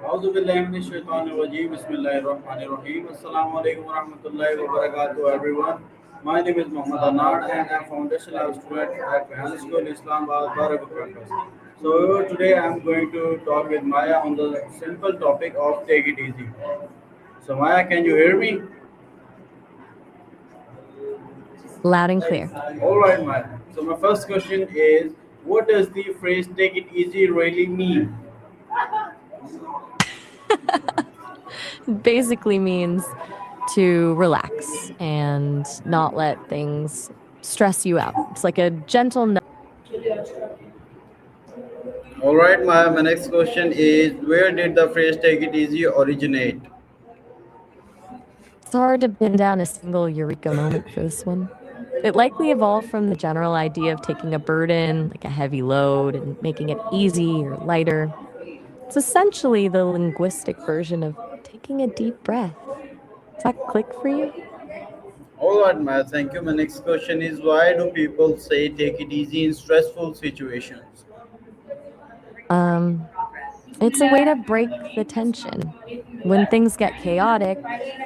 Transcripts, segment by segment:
Auzu billahi minash shaitanir rajeem. Bismillahir Rahmanir Rahim. Assalamu alaikum wa rahmatullahi wa barakatuh, everyone. My name is Muhammad Anad and I'm foundational student at Rehan School, Islamabad, Baraga campus. So today I'm going to talk with Maya on the simple topic of take it easy. So Maya, can you hear me? Loud and clear. All right, Maya. So my first question is, what does the phrase "take it easy" really mean? Basically means to relax and not let things stress you out. It's like a gentle nudge. All right, Maya. My next question is, where did the phrase "take it easy" originate? It's hard to pin down a single eureka moment for this one. It likely evolved from the general idea of taking a burden, like a heavy load, and making it easy or lighter. It's essentially the linguistic version of taking a deep breath. Does that click for you? All right, Maya. Thank you. My next question is, why do people say "take it easy" in stressful situations? Um, it's a way to break the tension. When things get chaotic,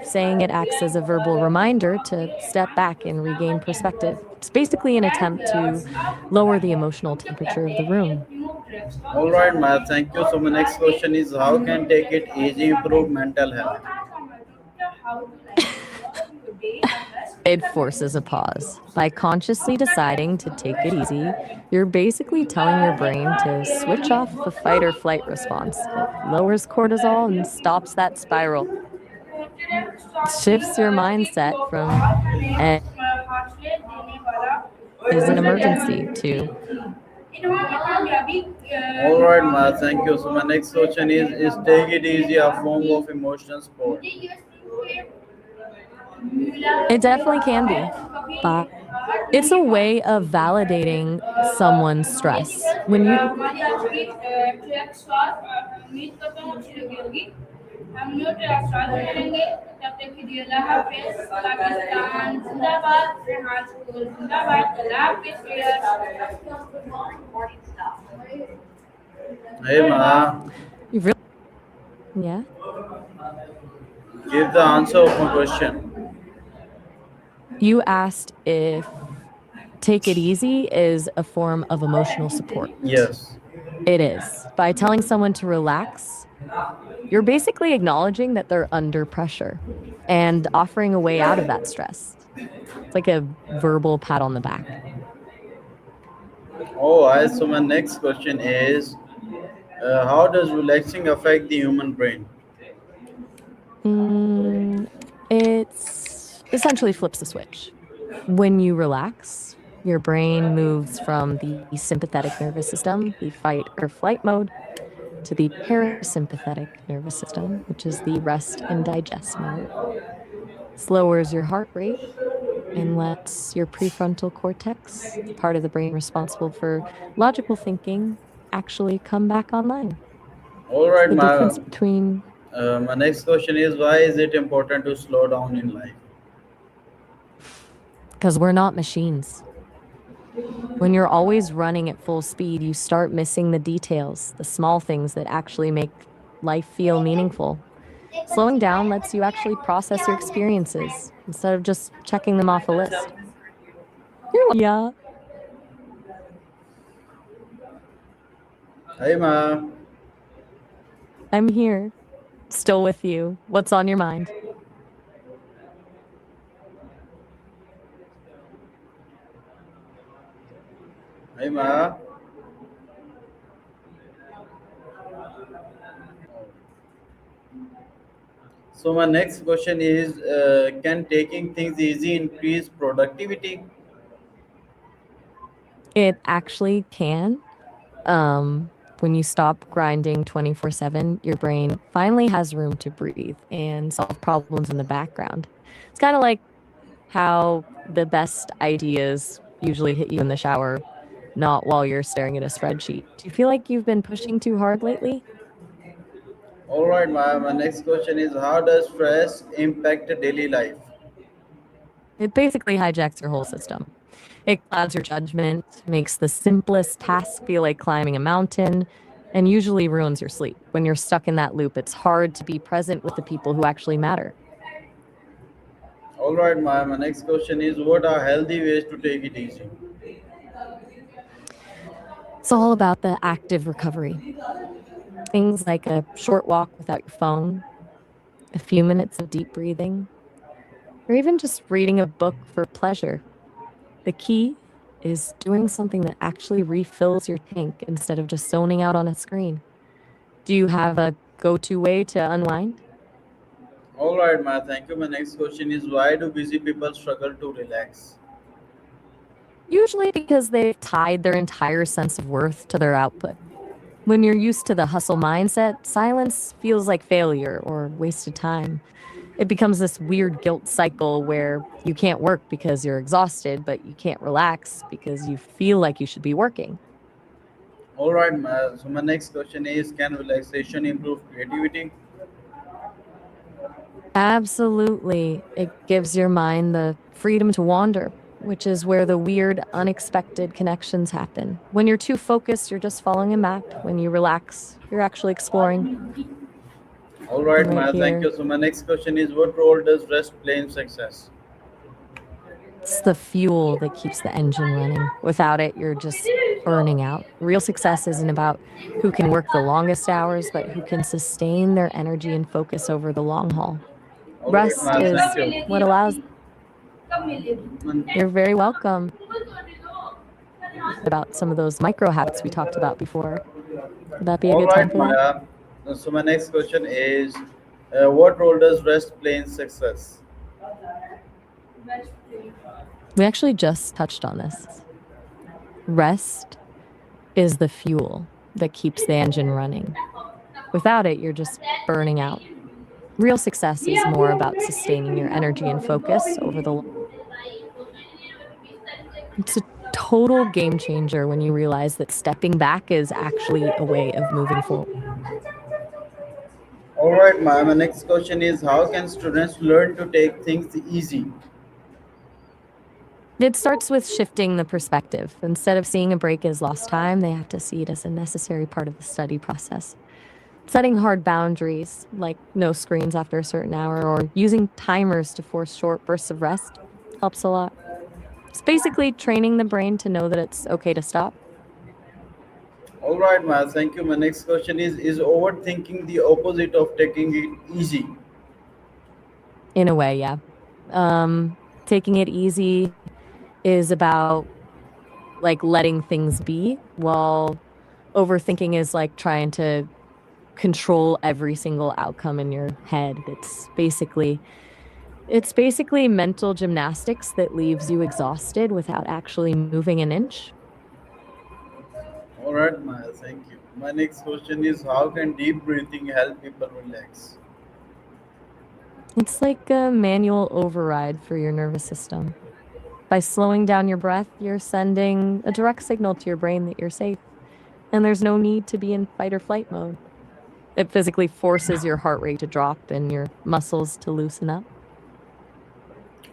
saying it acts as a verbal reminder to step back and regain perspective. It's basically an attempt to lower the emotional temperature of the room. All right, Maya. Thank you. So my next question is, how can "take it easy" improve mental health? It forces a pause. By consciously deciding to take it easy, you're basically telling your brain to switch off the fight or flight response. It lowers cortisol and stops that spiral. It shifts your mindset from is an emergency to All right, Maya. Thank you. So my next question is "take it easy" a form of emotional support? it definitely can be. But it's a way of validating someone's stress. When you Hey, Maya. you really yeah. Give the answer of my question. You asked if take it easy is a form of emotional support. Yes. It is. By telling someone to relax, you're basically acknowledging that they're under pressure and offering a way out of that stress. It's like a verbal pat on the back. Oh, so my next question is, how does relaxing affect the human brain? Mm, it's essentially flips the switch. When you relax, your brain moves from the sympathetic nervous system, the fight or flight mode, to the parasympathetic nervous system, which is the rest and digest mode. Lowers your heart rate and lets your prefrontal cortex, the part of the brain responsible for logical thinking, actually come back online. All It's right, the difference between my next question is, why is it important to slow down in life? because we're not machines. When you're always running at full speed, you start missing the details, the small things that actually make life feel meaningful. Slowing down lets you actually process your experiences instead of just checking them off a list. Yeah, Hey, Ma. I'm here, still with you. What's on your mind? Hey, Ma. So my next question is, can taking things easy increase productivity? It actually can. When you stop grinding 24/7, your brain finally has room to breathe and solve problems in the background. It's kind of like how the best ideas usually hit you in the shower, not while you're staring at a spreadsheet. Do you feel like you've been pushing too hard lately? All right, Ma. My next question is, how does stress impact daily life? It basically hijacks your whole system. It clouds your judgment, makes the simplest task feel like climbing a mountain, and usually ruins your sleep. When you're stuck in that loop, it's hard to be present with the people who actually matter. All right, my next question is what are healthy ways to take it easy? It's all about the active recovery. Things like a short walk without your phone, a few minutes of deep breathing, or even just reading a book for pleasure. The key is doing something that actually refills your tank instead of just zoning out on a screen. Do you have a go to way to unwind? All right, thank you. My next question is why do busy people struggle to relax? Usually because they've tied their entire sense of worth to their output. When you're used to the hustle mindset, silence feels like failure or wasted time. It becomes this weird guilt cycle where you can't work because you're exhausted, but you can't relax because you feel like you should be working. All right, so my next question is can relaxation improve creativity? Absolutely. It gives your mind the freedom to wander, which is where the weird, unexpected connections happen. When you're too focused, you're just following a map. When you relax, you're actually exploring. All right, Right thank here. you. So my next question is what role does rest play in success? It's the fuel that keeps the engine running. Without it, you're just burning out. Real success isn't about who can work the longest hours, but who can sustain their energy and focus over the long haul. All right, Rest thank is what you. allows. And- You're very welcome. About some of those micro habits we talked about before. Would that be a All good time right, for that? Maya. So my next question is what role does rest play in success? We actually just touched on this. Rest is the fuel that keeps the engine running. Without it, you're just burning out. Real success is more about sustaining your energy and focus over the. It's a total game changer when you realize that stepping back is actually a way of moving forward. All right, ma'am. My next question is how can students learn to take things easy? It starts with shifting the perspective. Instead of seeing a break as lost time, they have to see it as a necessary part of the study process. Setting hard boundaries, like no screens after a certain hour, or using timers to force short bursts of rest, helps a lot. It's basically training the brain to know that it's okay to stop. All right, ma'am. Thank you. My next question is overthinking the opposite of taking it easy? In a way, yeah. Taking it easy is about like letting things be, while overthinking is like trying to control every single outcome in your head. It's basically mental gymnastics that leaves you exhausted without actually moving an inch. All right, ma'am. Thank you. My next question is how can deep breathing help people relax? It's like a manual override for your nervous system. By slowing down your breath, you're sending a direct signal to your brain that you're safe, and there's no need to be in fight or flight mode. It physically forces your heart rate to drop and your muscles to loosen up.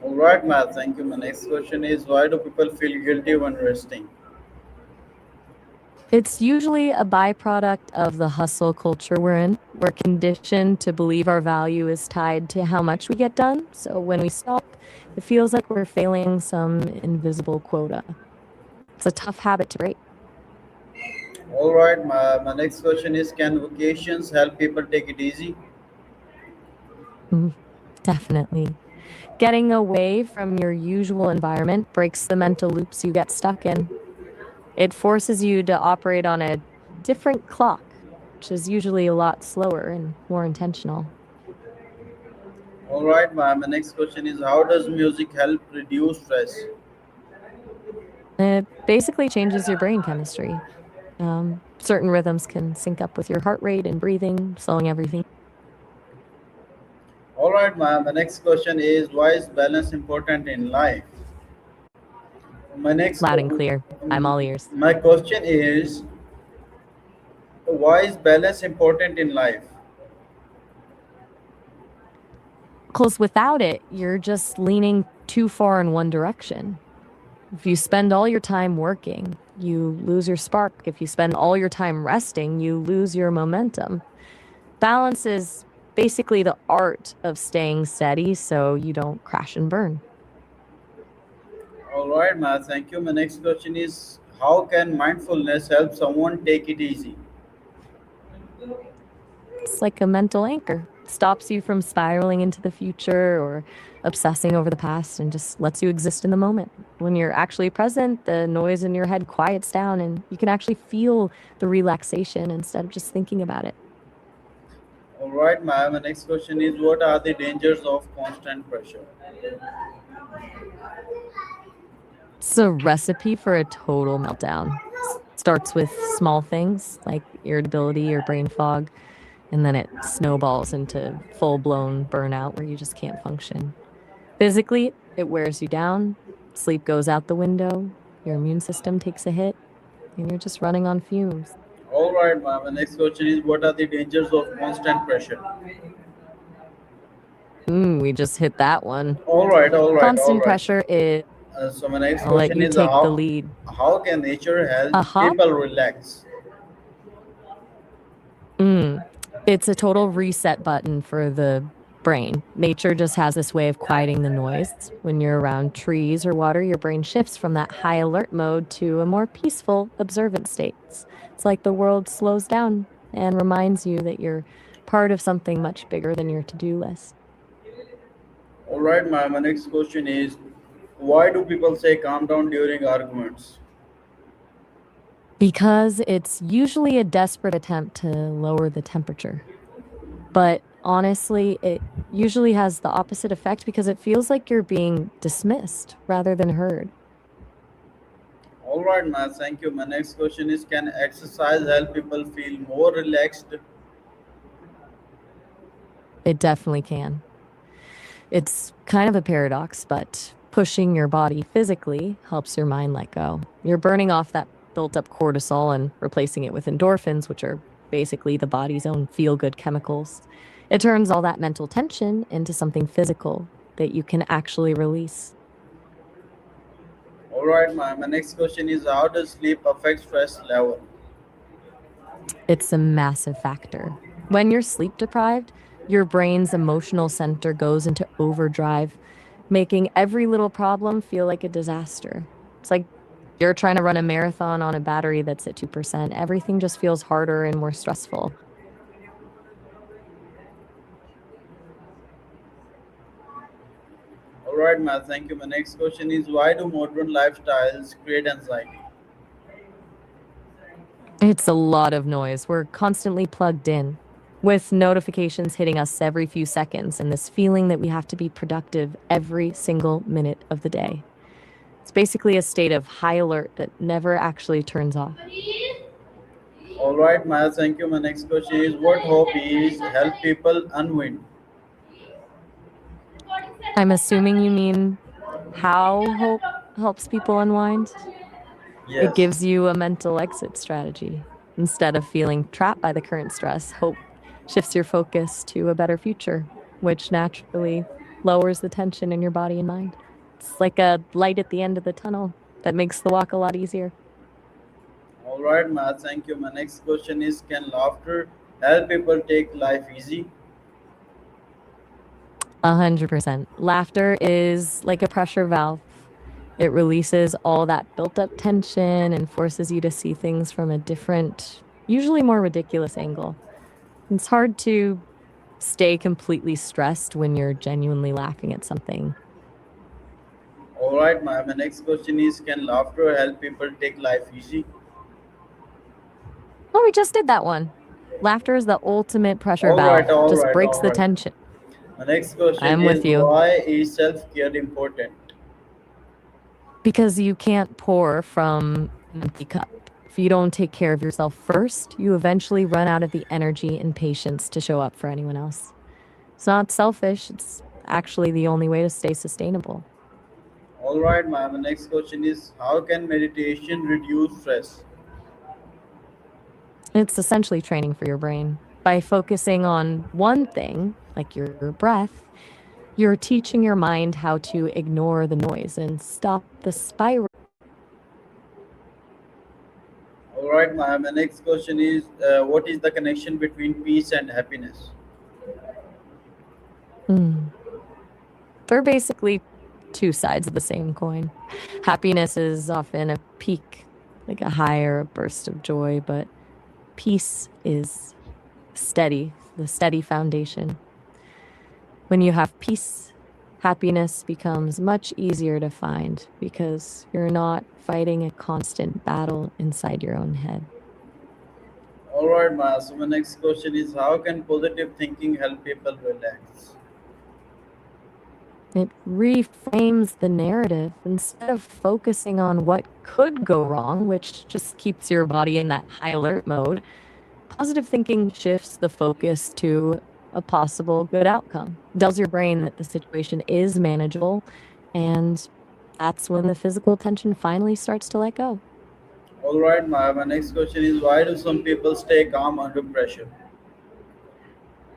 All right, ma'am. Thank you. My next question is why do people feel guilty when resting? It's usually a byproduct of the hustle culture we're in. We're conditioned to believe our value is tied to how much we get done. So when we stop, it feels like we're failing some invisible quota. It's a tough habit to break. All right, my next question is can vacations help people take it easy? Mm, definitely. Getting away from your usual environment breaks the mental loops you get stuck in. It forces you to operate on a different clock, which is usually a lot slower and more intentional. All right, my next question is how does music help reduce stress? It basically changes your brain chemistry. Certain rhythms can sync up with your heart rate and breathing, slowing everything All right, my next question is why is balance important in life? My next loud and clear. I'm all ears. my question is why is balance important in life? Because without it, you're just leaning too far in one direction. If you spend all your time working, you lose your spark. If you spend all your time resting, you lose your momentum. Balance is basically the art of staying steady so you don't crash and burn. All right, Matt. Thank you. My next question is, how can mindfulness help someone take it easy? It's like a mental anchor. Stops you from spiraling into the future or obsessing over the past and just lets you exist in the moment. When you're actually present, the noise in your head quiets down and you can actually feel the relaxation instead of just thinking about it. All right, Matt. My next question is, what are the dangers of constant pressure? It's a recipe for a total meltdown. Starts with small things like irritability or brain fog, and then it snowballs into full blown burnout where you just can't function. Physically, it wears you down, sleep goes out the window, your immune system takes a hit, and you're just running on fumes. All right, Matt. My next question is, what are the dangers of constant pressure? We just hit that one. All right, all right, all Constant right. pressure is, So my next I'll let question you is, take the lead. how can nature help Aha. people relax? Mm. It's a total reset button for the brain. Nature just has this way of quieting the noise. When you're around trees or water, your brain shifts from that high alert mode to a more peaceful, observant state. It's like the world slows down and reminds you that you're part of something much bigger than your to do list. All right, ma'am. My next question is, why do people say calm down during arguments? Because it's usually a desperate attempt to lower the temperature. But honestly, it usually has the opposite effect because it feels like you're being dismissed rather than heard. All right, ma'am. Thank you. My next question is, can exercise help people feel more relaxed? It definitely can. It's kind of a paradox, but pushing your body physically helps your mind let go. You're burning off that built up cortisol and replacing it with endorphins, which are basically the body's own feel good chemicals. It turns all that mental tension into something physical that you can actually release. All right, ma'am. My next question is, how does sleep affect stress level? It's a massive factor. When you're sleep deprived, your brain's emotional center goes into overdrive, making every little problem feel like a disaster. It's like you're trying to run a marathon on a battery that's at 2%. Everything just feels harder and more stressful. All right, ma'am. Thank you. My next question is, why do modern lifestyles create anxiety? It's a lot of noise. We're constantly plugged in with notifications hitting us every few seconds and this feeling that we have to be productive every single minute of the day. It's basically a state of high alert that never actually turns off. All right, ma'am. Thank you. My next question is, what hobbies help people unwind? I'm assuming you mean how hope helps people unwind? It Yes. gives you a mental exit strategy. Instead of feeling trapped by the current stress, hope shifts your focus to a better future, which naturally lowers the tension in your body and mind. It's like a light at the end of the tunnel that makes the walk a lot easier. All right, Matt. Thank you. My next question is, can laughter help people take life easy? 100%. Laughter is like a pressure valve. It releases all that built up tension and forces you to see things from a different, usually more ridiculous angle. It's hard to stay completely stressed when you're genuinely laughing at something. All right, Matt. My next question is, can laughter help people take life easy? Oh, we just did that one. Laughter is the ultimate pressure All right, valve, all just right, breaks all the right. tension. My next question I'm is, with you. why is self care important? Because you can't pour from an empty cup. If you don't take care of yourself first, you eventually run out of the energy and patience to show up for anyone else. It's not selfish, it's actually the only way to stay sustainable. All right, Matt. My next question is, how can meditation reduce stress? It's essentially training for your brain. By focusing on one thing, like your breath, you're teaching your mind how to ignore the noise and stop the spiral. All right, my next question is what is the connection between peace and happiness? Mm. They're basically two sides of the same coin. Happiness is often a peak, like a high or a burst of joy, but peace is steady, the steady foundation. When you have peace, happiness becomes much easier to find because you're not fighting a constant battle inside your own head. All right, my next question is how can positive thinking help people relax? It reframes the narrative instead of focusing on what could go wrong, which just keeps your body in that high alert mode. Positive thinking shifts the focus to a possible good outcome, tells your brain that the situation is manageable, and that's when the physical tension finally starts to let go. All right, my next question is why do some people stay calm under pressure?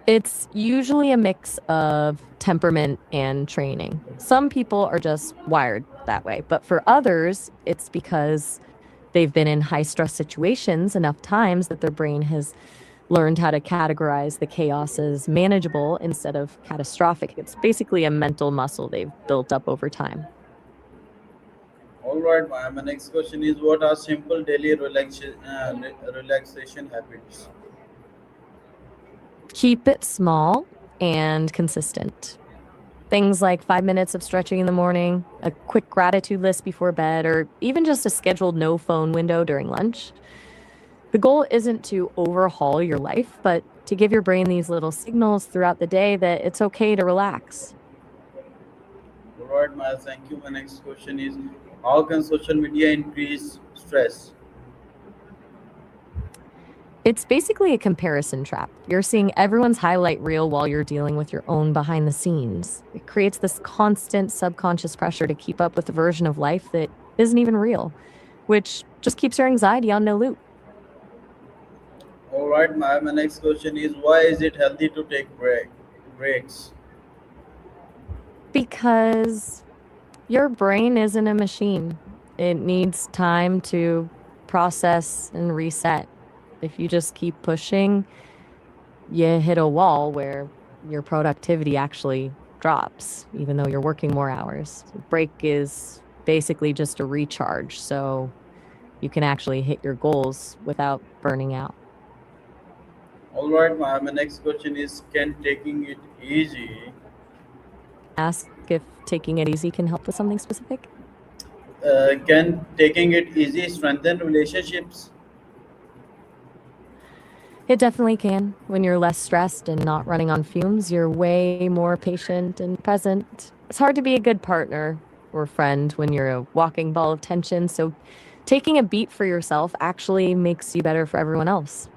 It's usually a mix of temperament and training. Some people are just wired that way, but for others, it's because they've been in high stress situations enough times that their brain has learned how to categorize the chaos as manageable instead of catastrophic. It's basically a mental muscle they've built up over time. All right, my next question is what are simple daily relaxation habits? Keep it small and consistent. Things like 5 minutes of stretching in the morning, a quick gratitude list before bed, or even just a scheduled no phone window during lunch. The goal isn't to overhaul your life, but to give your brain these little signals throughout the day that it's okay to relax. All right, my thank you. My next question is how can social media increase stress? It's basically a comparison trap. You're seeing everyone's highlight reel while you're dealing with your own behind the scenes. It creates this constant subconscious pressure to keep up with a version of life that isn't even real, which just keeps your anxiety on no loop. All right, my next question is why is it healthy to take breaks? Because your brain isn't a machine, it needs time to process and reset. If you just keep pushing, you hit a wall where your productivity actually drops, even though you're working more hours. Break is basically just a recharge, so you can actually hit your goals without burning out. All right, my next question is can taking it easy Ask if taking it easy can help with something specific. can taking it easy strengthen relationships? It definitely can. When you're less stressed and not running on fumes, you're way more patient and present. It's hard to be a good partner or friend when you're a walking ball of tension, so taking a beat for yourself actually makes you better for everyone else.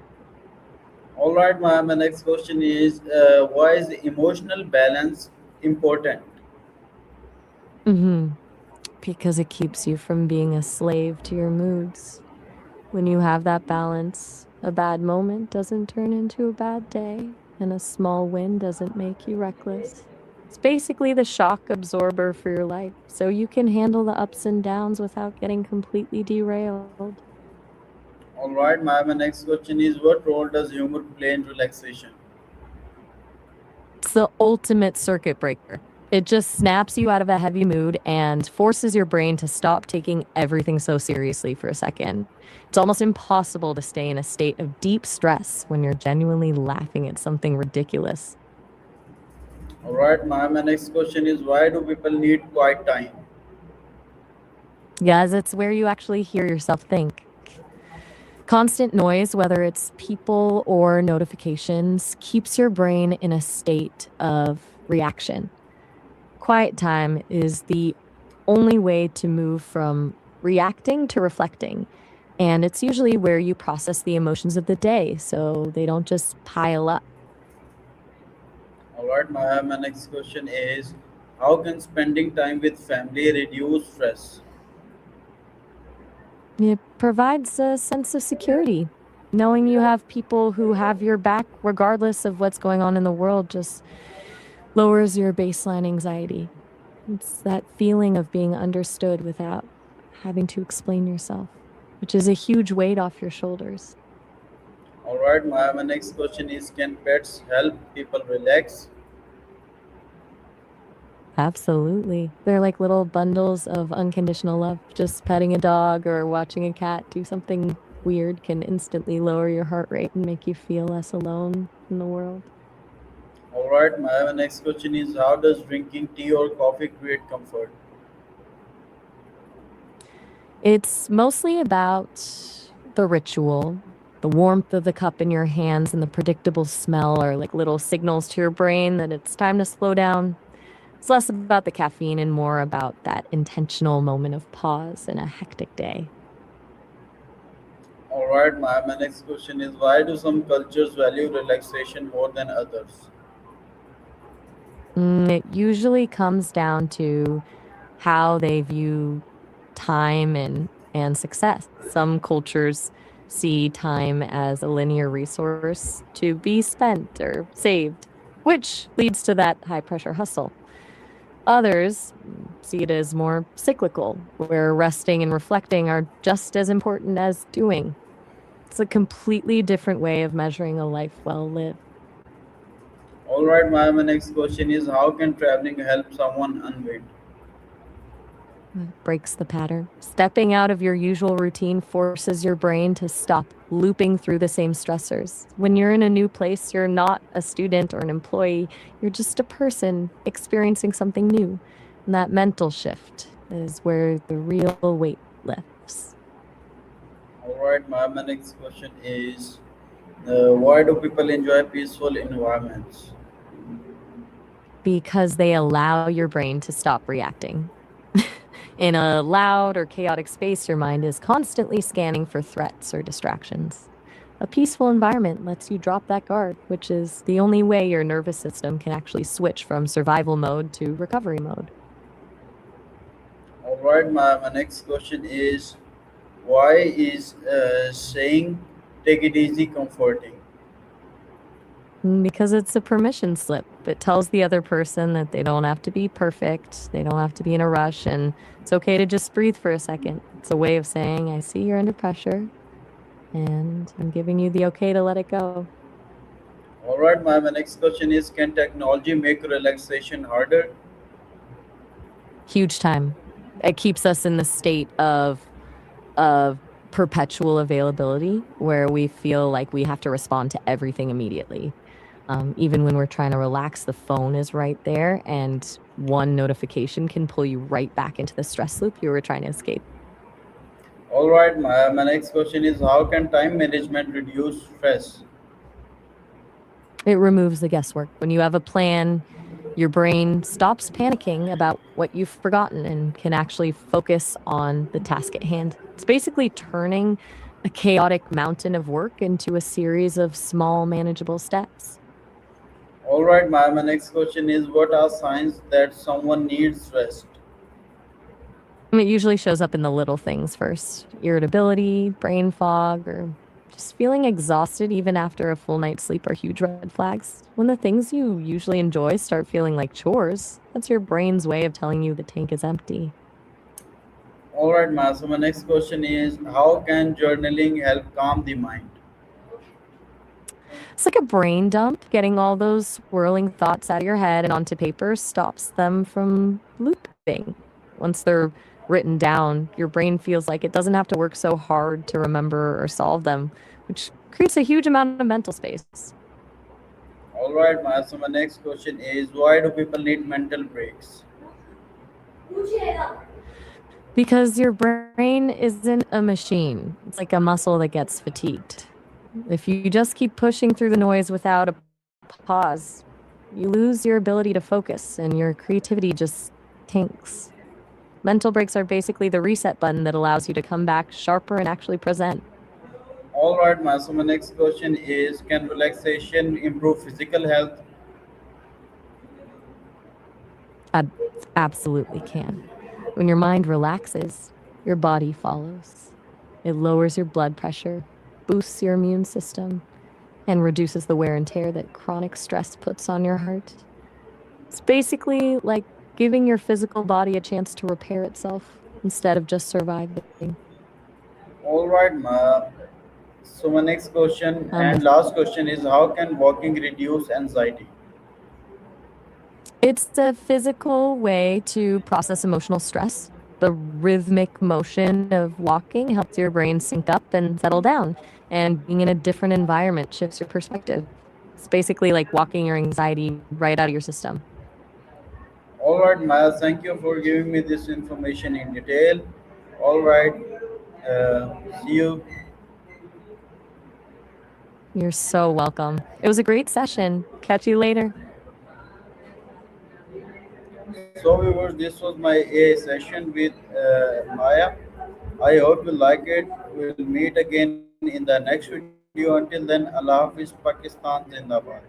All right, my next question is why is emotional balance important? Mhm. Because it keeps you from being a slave to your moods. When you have that balance, a bad moment doesn't turn into a bad day, and a small win doesn't make you reckless. It's basically the shock absorber for your life, so you can handle the ups and downs without getting completely derailed. All right, my next question is what role does humor play in relaxation? It's the ultimate circuit breaker. It just snaps you out of a heavy mood and forces your brain to stop taking everything so seriously for a second. It's almost impossible to stay in a state of deep stress when you're genuinely laughing at something ridiculous. All right, my next question is why do people need quiet time? Yes, it's where you actually hear yourself think. Constant noise, whether it's people or notifications, keeps your brain in a state of reaction. Quiet time is the only way to move from reacting to reflecting. And it's usually where you process the emotions of the day so they don't just pile up. All right, my next question is how can spending time with family reduce stress? It provides a sense of security. Knowing you have people who have your back, regardless of what's going on in the world, just lowers your baseline anxiety. It's that feeling of being understood without having to explain yourself. which is a huge weight off your shoulders. All right, my next question is, can pets help people relax? Absolutely. They're like little bundles of unconditional love. Just petting a dog or watching a cat do something weird can instantly lower your heart rate and make you feel less alone in the world. All right, my next question is, how does drinking tea or coffee create comfort? It's mostly about the ritual. The warmth of the cup in your hands and the predictable smell are like little signals to your brain that it's time to slow down. It's less about the caffeine and more about that intentional moment of pause in a hectic day. All right, my next question is, why do some cultures value relaxation more than others? It usually comes down to how they view time and success. Some cultures see time as a linear resource to be spent or saved, which leads to that high pressure hustle. Others see it as more cyclical, where resting and reflecting are just as important as doing. It's a completely different way of measuring a life well lived. All right, my next question is, how can traveling help someone unwind? Breaks the pattern. Stepping out of your usual routine forces your brain to stop looping through the same stressors. When you're in a new place, you're not a student or an employee, you're just a person experiencing something new. And that mental shift is where the real weight lifts. All right, my next question is, why do people enjoy peaceful environments? Because they allow your brain to stop reacting. In a loud or chaotic space, your mind is constantly scanning for threats or distractions. A peaceful environment lets you drop that guard, which is the only way your nervous system can actually switch from survival mode to recovery mode. All right, my next question is, why is saying take it easy comforting? Because it's a permission slip. It tells the other person that they don't have to be perfect, they don't have to be in a rush, and it's okay to just breathe for a second. It's a way of saying, I see you're under pressure, and I'm giving you the okay to let it go. All right, my next question is, can technology make relaxation harder? Huge time. It keeps us in the state of perpetual availability where we feel like we have to respond to everything immediately. Even when we're trying to relax, the phone is right there, and one notification can pull you right back into the stress loop you were trying to escape. All right, my next question is, how can time management reduce stress? It removes the guesswork. When you have a plan, your brain stops panicking about what you've forgotten and can actually focus on the task at hand. It's basically turning a chaotic mountain of work into a series of small, manageable steps. All right, my next question is, what are signs that someone needs rest? It usually shows up in the little things first: irritability, brain fog, or just feeling exhausted even after a full night's sleep are huge red flags. When the things you usually enjoy start feeling like chores, that's your brain's way of telling you the tank is empty. All right, my next question is, how can journaling help calm the mind? It's like a brain dump. Getting all those swirling thoughts out of your head and onto paper stops them from looping. Once they're written down, your brain feels like it doesn't have to work so hard to remember or solve them, which creates a huge amount of mental space. All right, my next question is, why do people need mental breaks? Because your brain isn't a machine, it's like a muscle that gets fatigued. If you just keep pushing through the noise without a pause, you lose your ability to focus and your creativity just tanks. Mental breaks are basically the reset button that allows you to come back sharper and actually present. All right, my next question is, can relaxation improve physical health? Absolutely can. When your mind relaxes, your body follows. It lowers your blood pressure, boosts your immune system, and reduces the wear and tear that chronic stress puts on your heart. It's basically like giving your physical body a chance to repair itself instead of just surviving. All right, Ma. So my next question I'm and with last question is how can walking reduce anxiety? It's a physical way to process emotional stress. The rhythmic motion of walking helps your brain sync up and settle down, and being in a different environment shifts your perspective. It's basically like walking your anxiety right out of your system. All right, Maya, thank you for giving me this information in detail. All right, see you. You're so welcome. It was a great session. Catch you later. So, viewers, this was my A session with Maya. I hope you like it. We'll meet again in the next video. Until then, Allah Hafiz, Pakistan Zindabad.